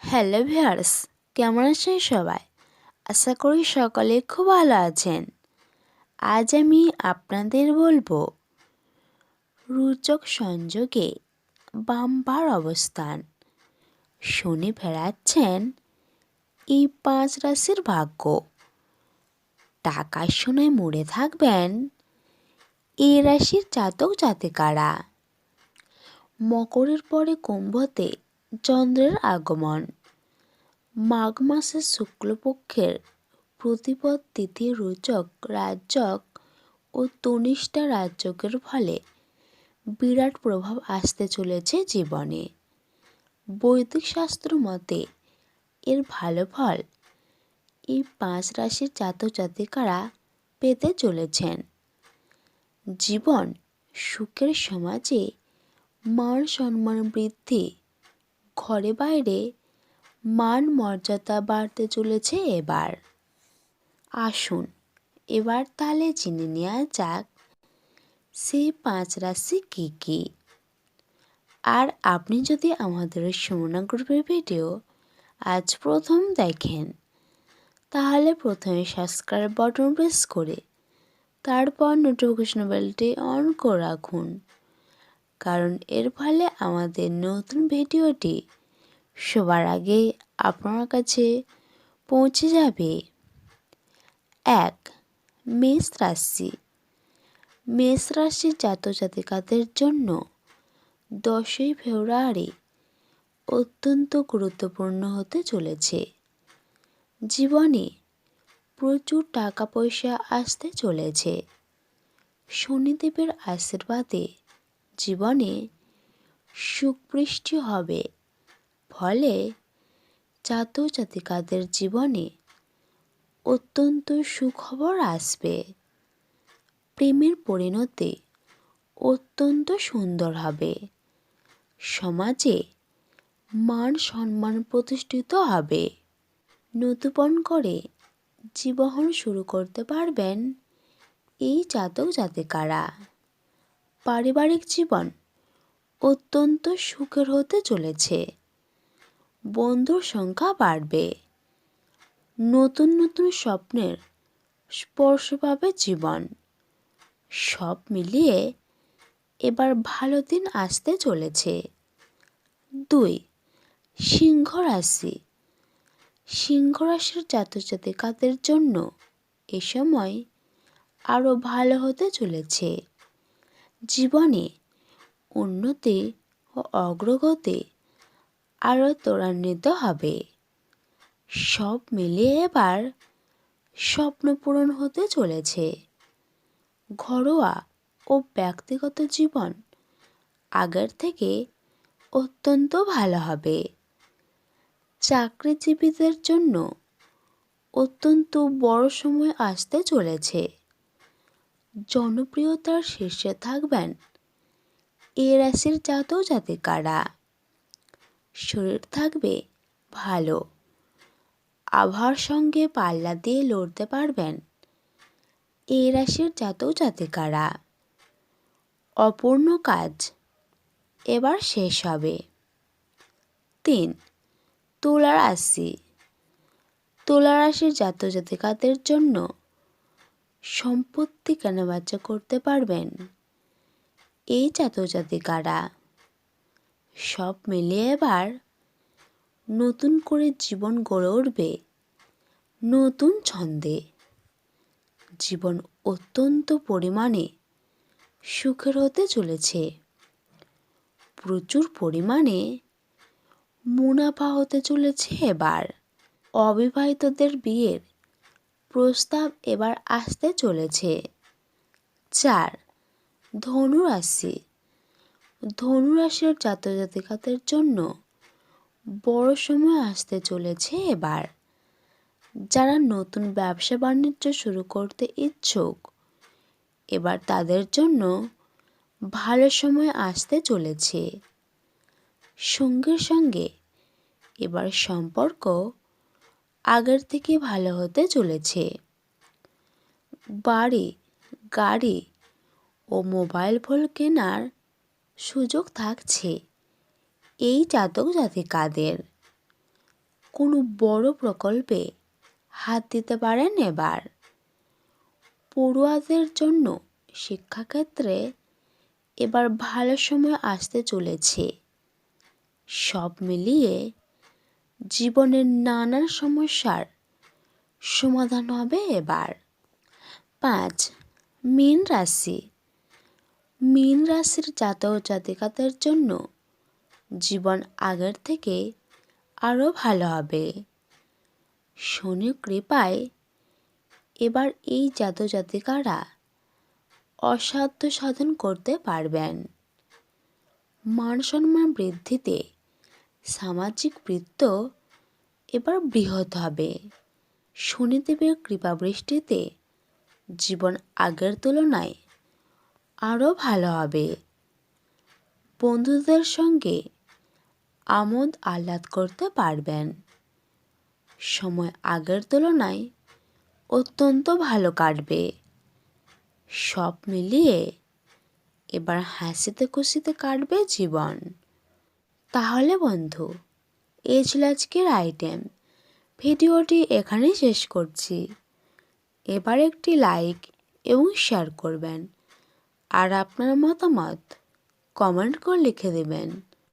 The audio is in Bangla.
হ্যালো ভিউয়ার্স, কেমন আছেন সবাই? আশা করি সকলে খুব ভালো আছেন। আজ আমি আপনাদের বলবো রোচক সংযোগে বাম্পার অবস্থান। শনি ফেরাচ্ছেন এই 5 রাশির ভাগ্য। টাকার সোনায় মুড়ে থাকবেন এই রাশির জাতক জাতিকারা। মকরের পরে কুম্ভতে চন্দ্রের আগমন। মাঘ মাসের শুক্লপক্ষের প্রতিপদ তিথি রোচক রাজযোগ ও তনিষ্ঠা রাজযোগের ফলে বিরাট প্রভাব আসতে চলেছে জীবনে। বৈদিক শাস্ত্র মতে এর ভালো ফল এই 5 রাশির জাতক জাতিকারা পেতে চলেছেন। জীবন সুখের সমাজে মান সম্মান বৃদ্ধি, ঘরে বাইরে মান মর্যাদা বাড়তে চলেছে এবার। আসুন এবার তাহলে জেনে নেওয়া যাক সেই 5 রাশি কী কী। আর আপনি যদি আমাদের সুমনা গ্রুপের ভিডিও আজ প্রথম দেখেন তাহলে প্রথমে সাবস্ক্রাইব বাটন প্রেস করে তারপর নোটিফিকেশন বেলটি অন করে রাখুন, কারণ এর ফলে আমাদের নতুন ভিডিওটি সবার আগে আপনার কাছে পৌঁছে যাবে। 1. মেষ রাশি। মেষ রাশির জাতক জাতিকাদের জন্য 10ই ফেব্রুয়ারি অত্যন্ত গুরুত্বপূর্ণ হতে চলেছে। জীবনে প্রচুর টাকা পয়সা আসতে চলেছে। শনিদেবের আশীর্বাদে জীবনে সুখবৃষ্টি হবে, ফলে জাতক জাতিকাদের জীবনে অত্যন্ত সুখবর আসবে। প্রেমের পরিণতি অত্যন্ত সুন্দর হবে। সমাজে মান সম্মান প্রতিষ্ঠিত হবে। নতুন করে জীবন শুরু করতে পারবেন এই জাতক জাতিকারা। পারিবারিক জীবন অত্যন্ত সুখের হতে চলেছে। বন্ধুর সংখ্যা বাড়বে। নতুন নতুন স্বপ্নের স্পর্শ পাবে জীবন। সব মিলিয়ে এবার ভালো দিন আসতে চলেছে। 2. সিংহ রাশি। সিংহ রাশির জাতক জাতিকাদের জন্য এ সময় আরও ভালো হতে চলেছে। জীবনে উন্নতি ও অগ্রগতি আরও ত্বরান্বিত হবে। সব মিলিয়ে এবার স্বপ্ন পূরণ হতে চলেছে। ঘরোয়া ও ব্যক্তিগত জীবন আগের থেকে অত্যন্ত ভালো হবে। চাকরিজীবীদের জন্য অত্যন্ত বড় সময় আসতে চলেছে। জনপ্রিয়তার শীর্ষে থাকবেন এ রাশির জাতক জাতিকারা। শরীর থাকবে ভালো। আবহাওয়ার সঙ্গে পাল্লা দিয়ে লড়তে পারবেন এ রাশির জাতক জাতিকারা। অপূর্ণ কাজ এবার শেষ হবে। 3. তুলা রাশি। তুলা রাশির জাতক জাতিকাদের জন্য সম্পত্তি কেনাবেচা করতে পারবেন এই জাতক জাতিকারা। সব মিলিয়ে এবার নতুন করে জীবন গড়ে উঠবে নতুন ছন্দে। জীবন অত্যন্ত পরিমাণে সুখের হতে চলেছে। প্রচুর পরিমাণে মুনাফা হতে চলেছে এবার। অবিবাহিতদের বিয়ের প্রস্তাব এবার আসতে চলেছে। 4. ধনু রাশি। ধনু রাশির জাতক জাতিকাদের জন্য বড় সময় আসতে চলেছে এবার। যারা নতুন ব্যবসা বাণিজ্য শুরু করতে ইচ্ছুক এবার তাদের জন্য ভালো সময় আসতে চলেছে। সঙ্গীর সঙ্গে এবার সম্পর্ক আগের থেকে ভালো হতে চলেছে। বাড়ি, গাড়ি ও মোবাইল ফোন কেনার সুযোগ থাকছে এই জাতক জাতিকাদের। কোনো বড় প্রকল্পে হাত দিতে পারেন এবার। পড়ুয়াদের জন্য শিক্ষাক্ষেত্রে এবার ভালো সময় আসতে চলেছে। সব মিলিয়ে জীবনের নানান সমস্যার সমাধান হবে এবার। 5. মীন রাশি। মীন রাশির জাতক জাতিকাদের জন্য জীবন আগের থেকে আরও ভালো হবে। শনির কৃপায় এবার এই জাতক জাতিকারা অসাধ্য সাধন করতে পারবেন। মান সম্মান বৃদ্ধিতে সামাজিক বৃত্ত এবার বৃহৎ হবে। শনিদেবের কৃপাবৃষ্টিতে জীবন আগের তুলনায় আরও ভালো হবে। বন্ধুদের সঙ্গে আমোদ আহ্লাদ করতে পারবেন। সময় আগের তুলনায় অত্যন্ত ভালো কাটবে। সব মিলিয়ে এবার হাসিতে খুশিতে কাটবে জীবন। তাহলে বন্ধু, এই ছিল আজকের আইটেম। ভিডিওটি এখানেই শেষ করছি। এবার একটি লাইক এবং শেয়ার করবেন, আর আপনার মতামত কমেন্ট করে লিখে দেবেন।